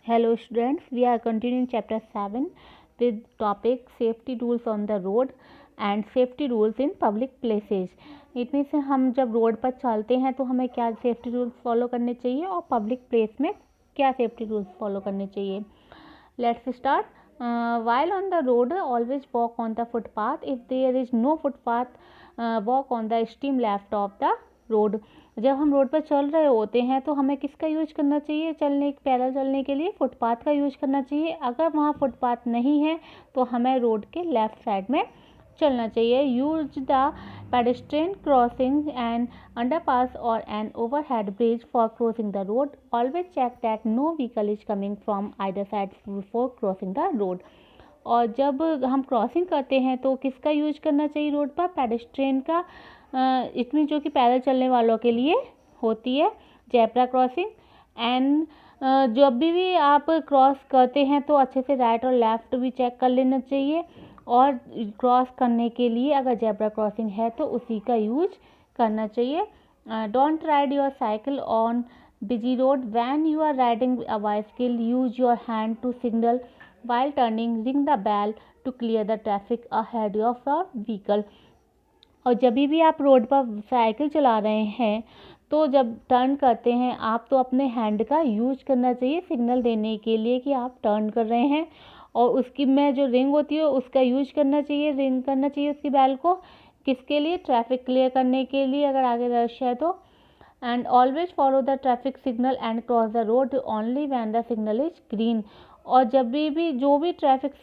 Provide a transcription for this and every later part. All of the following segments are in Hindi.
Hello students, we are continuing chapter 7 with topic safety rules on the road and safety rules in public places. इतने से हम जब रोड पर चलते हैं तो हमें क्या सेफ्टी रूल्स फॉलो करने चाहिए और पब्लिक प्लेस में क्या सेफ्टी रूल्स फॉलो करने चाहिए. Let's start. While on the road, always walk on the footpath. If there is no footpath, walk on the extreme left of the road. जब हम रोड पर चल रहे होते हैं तो हमें किसका यूज करना चाहिए, पैदल चलने के लिए फुटपाथ का यूज करना चाहिए. अगर वहाँ फुटपाथ नहीं है तो हमें रोड के लेफ्ट साइड में चलना चाहिए. Use the pedestrian crossing and underpass और an overhead bridge for crossing the road. Always check that no vehicle is coming from either side before crossing the road. और जब हम क्रॉसिंग करते हैं तो किसका यूज करना चाहिए रोड पर, पेडेस्ट्रियन का. इसमें जो कि पैदल चलने वालों के लिए होती है जेब्रा क्रॉसिंग. एंड जब भी आप क्रॉस करते हैं तो अच्छे से राइट और लेफ्ट भी चेक कर लेना चाहिए. और क्रॉस करने के लिए अगर जेब्रा क्रॉसिंग है तो उसी का यूज करना चाहिए. Don't ride your cycle on busy road. When you are riding a bicycle use your hand to signal while turning. Ring the bell to clear the traffic ahead of the vehicle. और जब भी आप रोड पर साइकिल चला रहे हैं तो जब टर्न करते हैं आप तो अपने हैंड का यूज करना चाहिए सिग्नल देने के लिए कि आप टर्न कर रहे हैं. और उसकी में जो रिंग होती है उसका यूज करना चाहिए, रिंग करना चाहिए उसकी बेल को. किसके लिए, ट्रैफिक क्लियर करने के लिए अगर आगे रश है तो. And always follow the traffic signal and cross the road only when the signal is green. और जब भी जो भी ट्रैफिक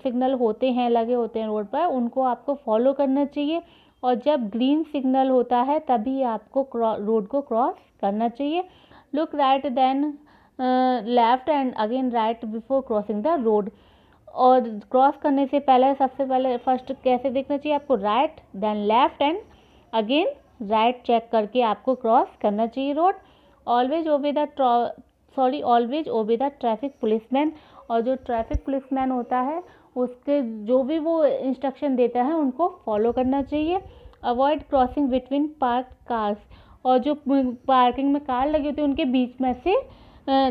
सिग्नल होते हैं, लगे होते हैं रोड पर, उनको आपको फॉलो करना चाहिए. और जब ग्रीन सिग्नल होता है तभी आपको रोड को क्रॉस करना चाहिए. Look right then left and again right before crossing the road. और क्रॉस करने से पहले सबसे पहले फर्स्ट कैसे देखना चाहिए आपको, right then left and again right check करके आपको क्रॉस करना चाहिए road. Always obey the traffic policeman. और जो ट्रैफिक पुलिसमैन होता है उसके जो भी वो इंस्ट्रक्शन देता है उनको फॉलो करना चाहिए. Avoid crossing between park cars. और जो पार्किंग में कार लगी होती है उनके बीच में से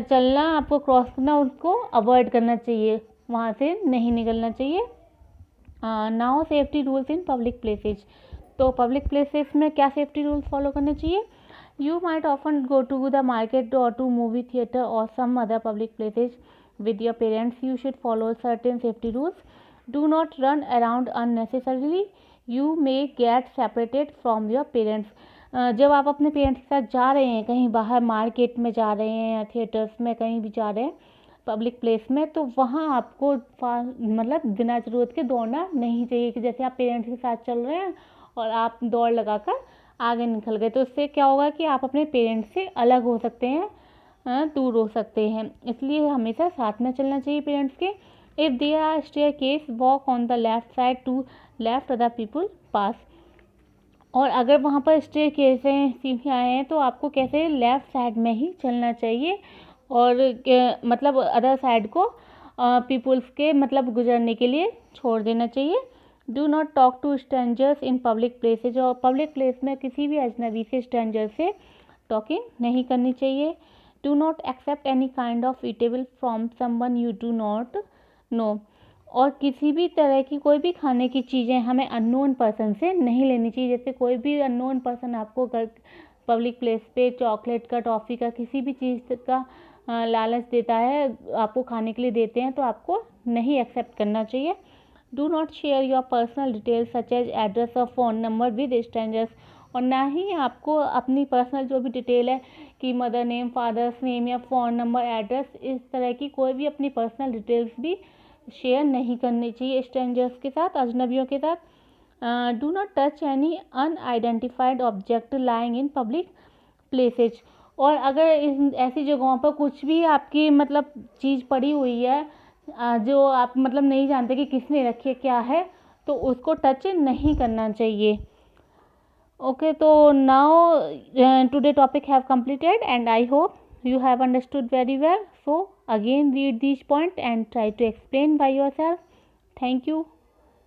चलना, आपको क्रॉस करना, उसको अवॉइड करना चाहिए, वहाँ से नहीं निकलना चाहिए. Now safety rules in public places. तो पब्लिक प्लेसेस में क्या सेफ्टी रूल्स फॉलो करने चाहिए. You might often go to the market or to movie theater or some other public places with your parents. You should follow certain safety rules. Do not run around unnecessarily. You may get separated from your parents. जब आप अपने पेरेंट्स के साथ जा रहे हैं कहीं बाहर, मार्केट में जा रहे हैं या थिएटर्स में कहीं भी जा रहे हैं पब्लिक प्लेस में, तो वहाँ आपको मतलब बिना ज़रूरत के दौड़ना नहीं चाहिए. कि जैसे आप पेरेंट्स के साथ चल रहे हैं और आप दौड़ लगाकर आगे निकल गए तो उससे क्या होगा कि आप अपने पेरेंट्स से अलग हो सकते हैं, दूर हो सकते हैं. इसलिए हमेशा साथ में चलना चाहिए पेरेंट्स के. If there are staircase walk on the left side to left other people pass. और अगर वहाँ पर स्टेयरकेस हैं, सीढ़ियाँ हैं, तो आपको कैसे लेफ्ट साइड में ही चलना चाहिए और मतलब अदर साइड को पीपल्स के मतलब गुजरने के लिए छोड़ देना चाहिए. Do not talk to strangers in public places. और पब्लिक प्लेस में किसी भी अजनबी से, स्ट्रेंजर से टॉकिंग नहीं करनी चाहिए. Do not accept any kind of eatable from someone you do not know. और किसी भी तरह की कोई भी खाने की चीज़ें हमें अननोन पर्सन से नहीं लेनी चाहिए. जैसे कोई भी अननोन पर्सन आपको पब्लिक प्लेस पे चॉकलेट का, टॉफ़ी का, किसी भी चीज़ का लालच देता है, आपको खाने के लिए देते हैं, तो आपको नहीं एक्सेप्ट करना चाहिए. Do not share your personal details such as address और फ़ोन नंबर विद स्ट्रेंजर्स. और ना ही आपको अपनी पर्सनल जो भी डिटेल है कि मदर नेम, फादर्स नेम या फ़ोन नंबर, एड्रेस, इस तरह की कोई भी अपनी पर्सनल डिटेल्स भी शेयर नहीं करनी चाहिए स्ट्रेंजर्स के साथ, अजनबियों के साथ. Do not touch any unidentified object lying in public places. और अगर ऐसी जगहों पर कुछ भी आपकी मतलब चीज़ पड़ी हुई है जो आप मतलब नहीं जानते कि किसने रखी है, क्या है, तो उसको टच नहीं करना चाहिए. ओके, तो now today topic have completed and I hope you have understood very well. So again read these points and try to explain by yourself. Thank you.